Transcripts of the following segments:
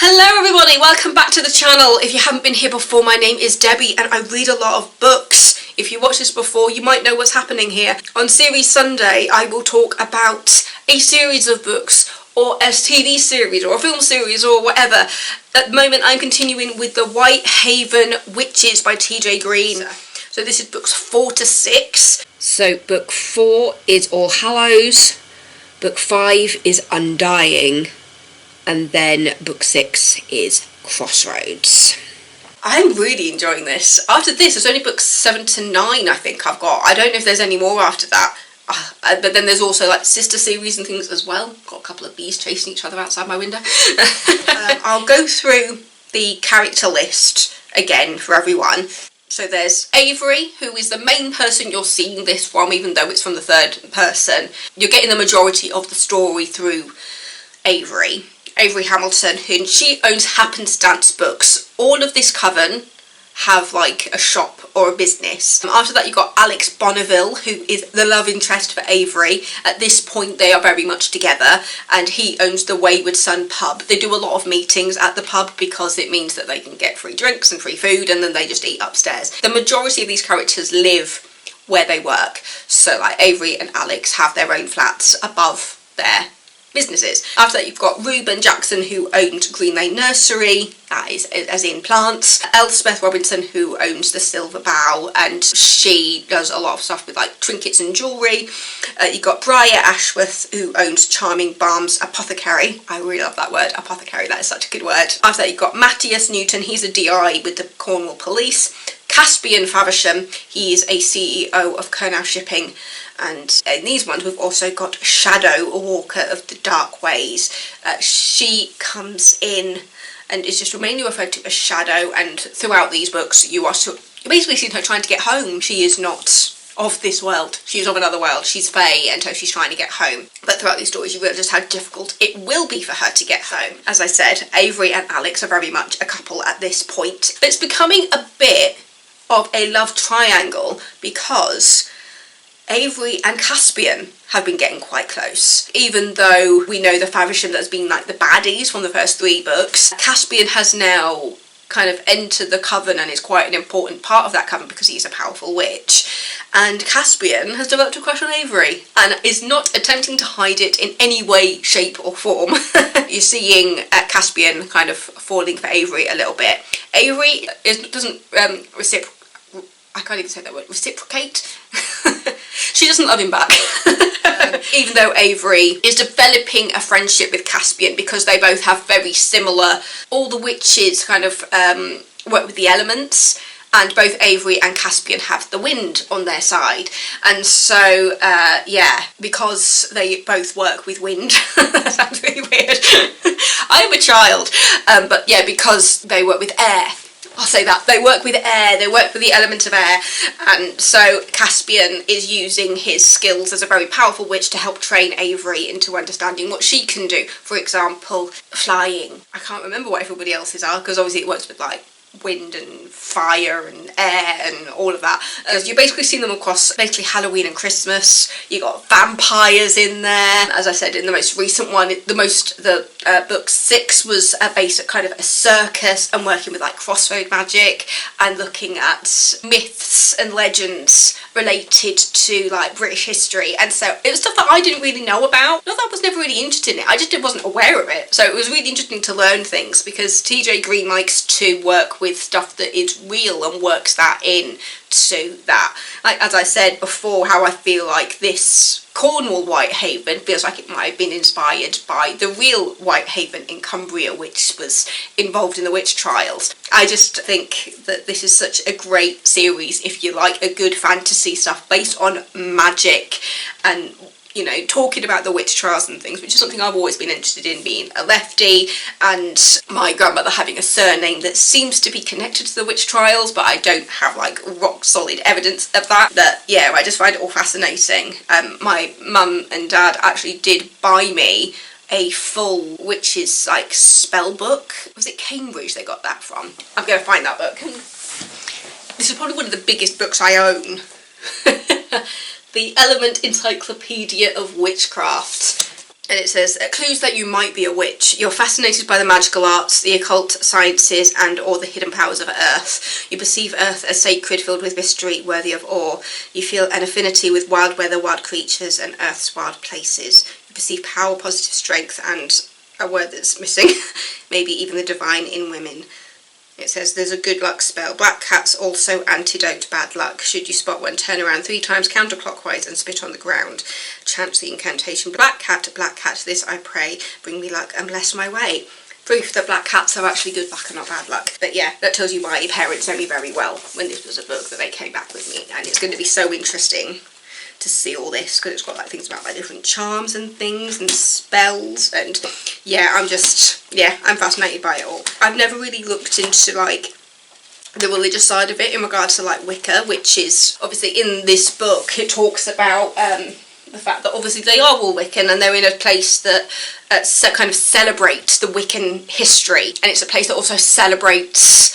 Hello everybody, welcome back to the channel. If you haven't been here before, my name is Debbie and I read a lot of books. If you watched this before, you might know what's happening here. On Series Sunday, I will talk about a series of books or a TV series or a film series or whatever. At the moment, I'm continuing with the Whitehaven Witches by TJ Green. So this is books 4 to 6. So book 4 is All Hallows, book 5 is Undying, and then book 6 is Crossroads. I'm really enjoying this. After this, there's only books 7 to 9 I think I've got. I don't know if there's any more after that. But then there's also like sister series and things as well. Got a couple of bees chasing each other outside my window. I'll go through the character list again for everyone. So there's Avery, who is the main person you're seeing this from, even though it's from the third person. You're getting the majority of the story through Avery Hamilton, who she owns Happenstance Books. All of this coven have like a shop or a business. After that you've got Alex Bonneville, who is the love interest for Avery. At this point they are very much together and he owns the Wayward Son pub. They do a lot of meetings at the pub because it means that they can get free drinks and free food and then they just eat upstairs. The majority of these characters live where they work. So like Avery and Alex have their own flats above their businesses. After that you've got Reuben Jackson, who owned Green Lane Nursery, that is as in plants. Elspeth Robinson, who owns the Silver Bow, and she does a lot of stuff with like trinkets and jewellery. You've got Briar Ashworth, who owns Charming Balms Apothecary. I really love that word, apothecary, that is such a good word. After that you've got Matthias Newton, he's a DI with the Cornwall Police. Caspian Faversham, he is a CEO of Kernow Shipping. And in these ones we've also got Shadow, a walker of the dark ways. She comes in and is just mainly referred to as Shadow, and throughout these books you basically see her trying to get home. She is not of this world, she's of another world, she's Fae, and so she's trying to get home. But throughout these stories you realise just how difficult it will be for her to get home. As I said, Avery and Alex are very much a couple at this point. But it's becoming a bit of a love triangle because Avery and Caspian have been getting quite close. Even though we know the Faversham that's been like the baddies from the first 3 books, Caspian has now kind of entered the coven and is quite an important part of that coven because he's a powerful witch. And Caspian has developed a crush on Avery and is not attempting to hide it in any way, shape or form. You're seeing Caspian kind of falling for Avery a little bit. Avery doesn't reciprocate. She doesn't love him back. Even though Avery is developing a friendship with Caspian because they both have very similar, all the witches kind of work with the elements, and both Avery and Caspian have the wind on their side. And so, yeah, because they both work with wind, that sounds really weird. I am a child, but yeah, because they work with air. I'll say that. They work with air, they work with the element of air, and so Caspian is using his skills as a very powerful witch to help train Avery into understanding what she can do. For example, flying. I can't remember what everybody else's are, because obviously it works with like wind and fire and air and all of that. You basically see them across basically Halloween and Christmas. You got vampires in there. As I said in the most recent one, book 6 was based at kind of a circus and working with like crossroad magic and looking at myths and legends related to like British history, and so it was stuff that I didn't really know about. Not that I was never really interested in it, I just wasn't aware of it. So it was really interesting to learn things because TJ Green likes to work with stuff that is real and works that in to that. Like as I said before, how I feel like this Cornwall Whitehaven feels like it might have been inspired by the real Whitehaven in Cumbria, which was involved in the witch trials. I just think that this is such a great series if you like a good fantasy stuff based on magic and, you know, talking about the witch trials and things, which is something I've always been interested in, being a lefty and my grandmother having a surname that seems to be connected to the witch trials, but I don't have like rock solid evidence of that. But yeah, I just find it all fascinating. My mum and dad actually did buy me a full witches like spell book. Was it Cambridge they got that from? I'm going to find that book. This is probably one of the biggest books I own. The Element Encyclopedia of Witchcraft. And it says, clues that you might be a witch. You're fascinated by the magical arts, the occult sciences, and all the hidden powers of Earth. You perceive Earth as sacred, filled with mystery, worthy of awe. You feel an affinity with wild weather, wild creatures, and Earth's wild places. You perceive power, positive strength, and a word that's missing, maybe even the divine in women. It says there's a good luck spell. Black cat's also antidote bad luck. Should you spot one, turn around 3 times counterclockwise and spit on the ground. Chant the incantation. Black cat, this I pray, bring me luck and bless my way. Proof that black cats are actually good luck and not bad luck. But yeah, that tells you my parents know me very well when this was a book that they came back with me. And it's going to be so interesting to see all this, because it's got like things about like different charms and things and spells, and yeah, I'm fascinated by it all. I've never really looked into like the religious side of it in regards to like Wicca, which is obviously in this book. It talks about the fact that obviously they are all Wiccan and they're in a place that kind of celebrates the Wiccan history, and it's a place that also celebrates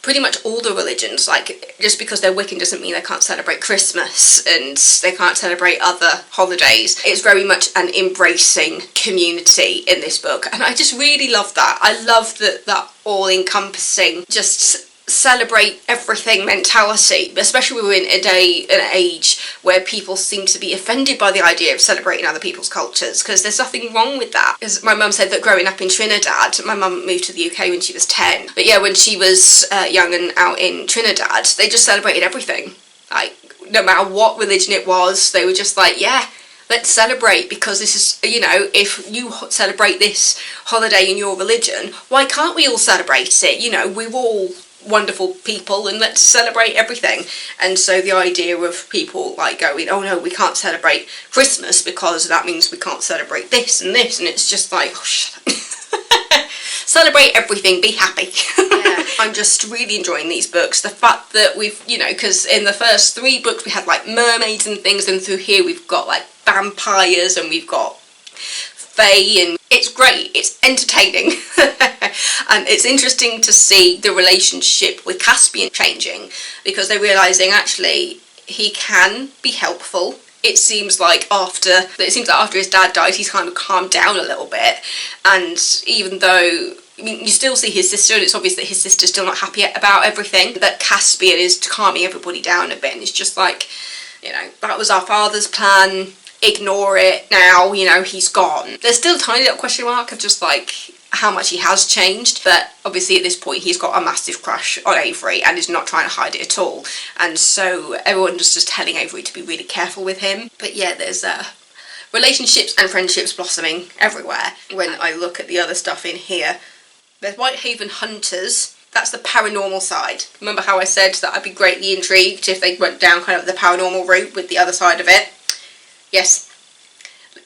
pretty much all the religions. Like, just because they're Wiccan doesn't mean they can't celebrate Christmas and they can't celebrate other holidays. It's very much an embracing community in this book, and I just really love that. I love that all-encompassing, just celebrate everything mentality, especially we're in a day and age where people seem to be offended by the idea of celebrating other people's cultures, because there's nothing wrong with that. As my mum said, that growing up in Trinidad, my mum moved to the UK when she was 10, but yeah, when she was young and out in Trinidad, they just celebrated everything. Like, no matter what religion it was, they were just like, yeah, let's celebrate, because this is, you know, if you celebrate this holiday in your religion, why can't we all celebrate it? You know, we're all wonderful people and let's celebrate everything. And so the idea of people like going, oh no, we can't celebrate Christmas because that means we can't celebrate this and this, and it's just like, oh, shut up. Celebrate everything, be happy. Yeah. I'm just really enjoying these books. The fact that we've, you know, because in the first 3 books we had like mermaids and things, and through here we've got like vampires and we've got fae, and it's great, it's entertaining. And it's interesting to see the relationship with Caspian changing, because they're realising actually he can be helpful. It seems like after his dad died, he's kind of calmed down a little bit, and even though, I mean, you still see his sister, and it's obvious that his sister's still not happy about everything, that Caspian is calming everybody down a bit, and it's just like, you know, that was our father's plan, ignore it now, you know, he's gone. There's still a tiny little question mark of just like how much he has changed, but obviously at this point he's got a massive crush on Avery and is not trying to hide it at all, and so everyone's just telling Avery to be really careful with him. But yeah, there's relationships and friendships blossoming everywhere. When I look at the other stuff in here, there's Whitehaven Hunters. That's the paranormal side. Remember how I said that I'd be greatly intrigued if they went down kind of the paranormal route with the other side of it? Yes,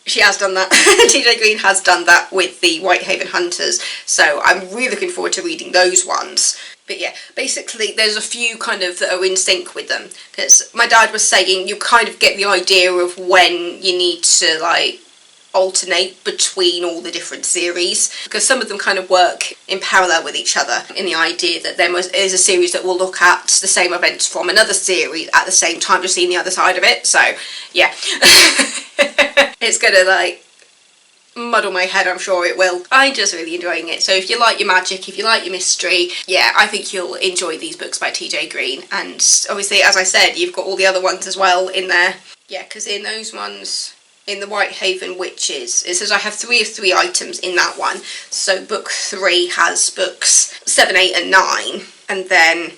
she has done that. TJ Green has done that with the Whitehaven Hunters, so I'm really looking forward to reading those ones. But yeah, basically there's a few kind of that are in sync with them, because my dad was saying you kind of get the idea of when you need to like alternate between all the different series, because some of them kind of work in parallel with each other, in the idea that there is a series that will look at the same events from another series at the same time, just seeing the other side of it. So yeah. It's gonna like muddle my head, I'm sure it will. I'm just really enjoying it. So if you like your magic, if you like your mystery, yeah, I think you'll enjoy these books by TJ Green. And obviously, as I said, you've got all the other ones as well in there. Yeah, because in those ones, in the Whitehaven Witches, it says I have 3 of 3 items in that one. So book 3 has books 7, 8 and 9, and then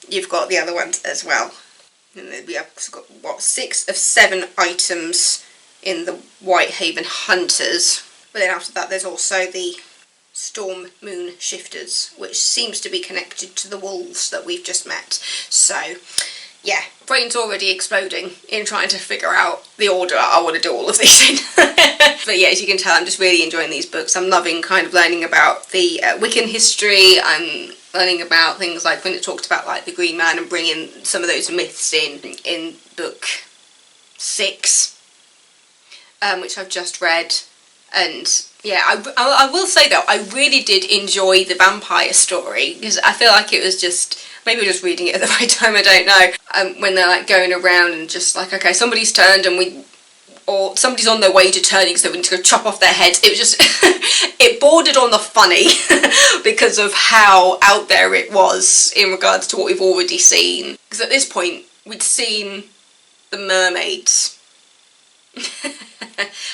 you've got the other ones as well. And then we have got, what, 6 of 7 items in the Whitehaven Hunters. But then after that there's also the Storm Moon Shifters, which seems to be connected to the wolves that we've just met. So yeah, brain's already exploding in trying to figure out the order I want to do all of this in. But yeah, as you can tell, I'm just really enjoying these books. I'm loving kind of learning about the Wiccan history. I'm learning about things like when it talked about like the Green Man and bringing some of those myths in book 6. Which I've just read, and yeah, I will say though, I really did enjoy the vampire story, because I feel like it was just, maybe just reading it at the right time, I don't know, when they're like going around and just like, okay, somebody's turned and or somebody's on their way to turning, so we need to go chop off their heads. It was just, it bordered on the funny because of how out there it was in regards to what we've already seen. Because at this point, we'd seen the mermaids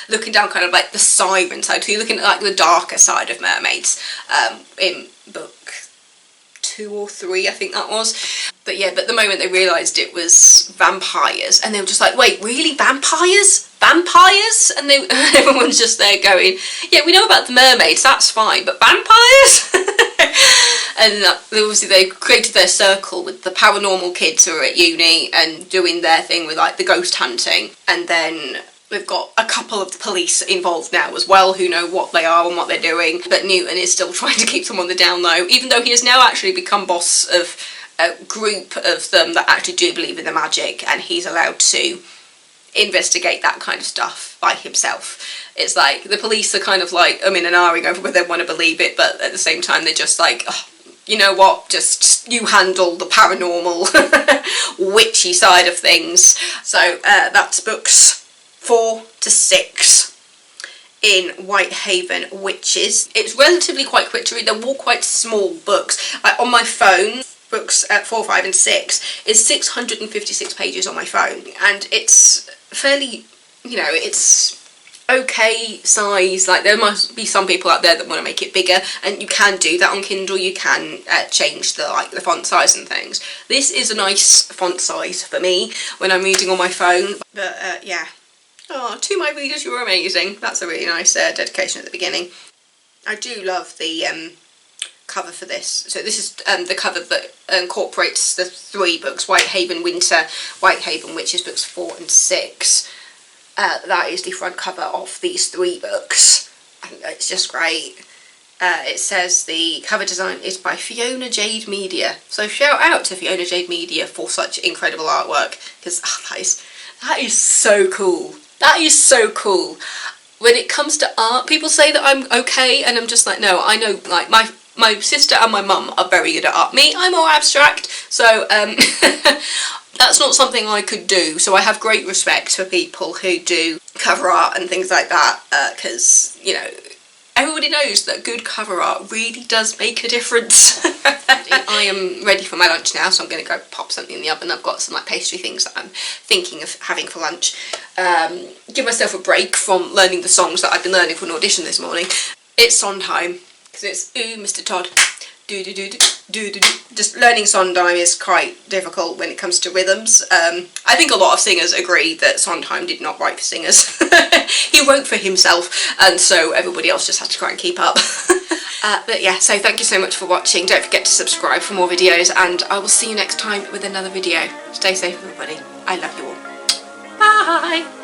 looking down kind of like the siren side, so you're looking at like the darker side of mermaids in book 2 or 3, I think that was. But yeah, but the moment they realised it was vampires, and they were just like, wait, really? Vampires? Vampires? And everyone's just there going, yeah, we know about the mermaids, that's fine, but vampires? And obviously they created their circle with the paranormal kids who are at uni and doing their thing with like the ghost hunting. And then we've got a couple of the police involved now as well who know what they are and what they're doing. But Newton is still trying to keep them on the down low, even though he has now actually become boss of a group of them that actually do believe in the magic, and he's allowed to investigate that kind of stuff by himself. It's like the police are kind of like and ahhing over whether they want to believe it, but at the same time they're just like, oh, you know what, just you handle the paranormal witchy side of things. So that's books 4 to 6 in Whitehaven Witches. It's relatively quite quick to read. They're all quite small books. On my phone, books 4, 5 and 6 is 656 pages on my phone, and it's fairly, you know, it's okay size. Like there must be some people out there that want to make it bigger, and you can do that on Kindle. You can change the font size and things. This is a nice font size for me when I'm reading on my phone. But yeah, oh, to my readers, you're amazing. That's a really nice dedication at the beginning. I do love the cover for this. So this is the cover that incorporates the 3 books, Whitehaven Winter, Whitehaven Witches books 4 and 6. That is the front cover of these 3 books. I think it's just great. It says the cover design is by Fiona Jade Media. So shout out to Fiona Jade Media for such incredible artwork, because that is so cool. That is so cool. When it comes to art, people say that I'm okay, and I'm just like, no, I know, like, my sister and my mum are very good at art. Me, I'm more abstract, so that's not something I could do. So I have great respect for people who do cover art and things like that, because, you know, everybody knows that good cover art really does make a difference. I am ready for my lunch now, so I'm going to go pop something in the oven. I've got some like pastry things that I'm thinking of having for lunch. Give myself a break from learning the songs that I've been learning for an audition this morning. It's Sondheim, because it's ooh, Mr. Todd, do do do do do do. Just learning Sondheim is quite difficult when it comes to rhythms. I think a lot of singers agree that Sondheim did not write for singers. He wrote for himself, and so everybody else just had to try and keep up. But yeah, so thank you so much for watching. Don't forget to subscribe for more videos, and I will see you next time with another video. Stay safe, everybody. I love you all. Bye!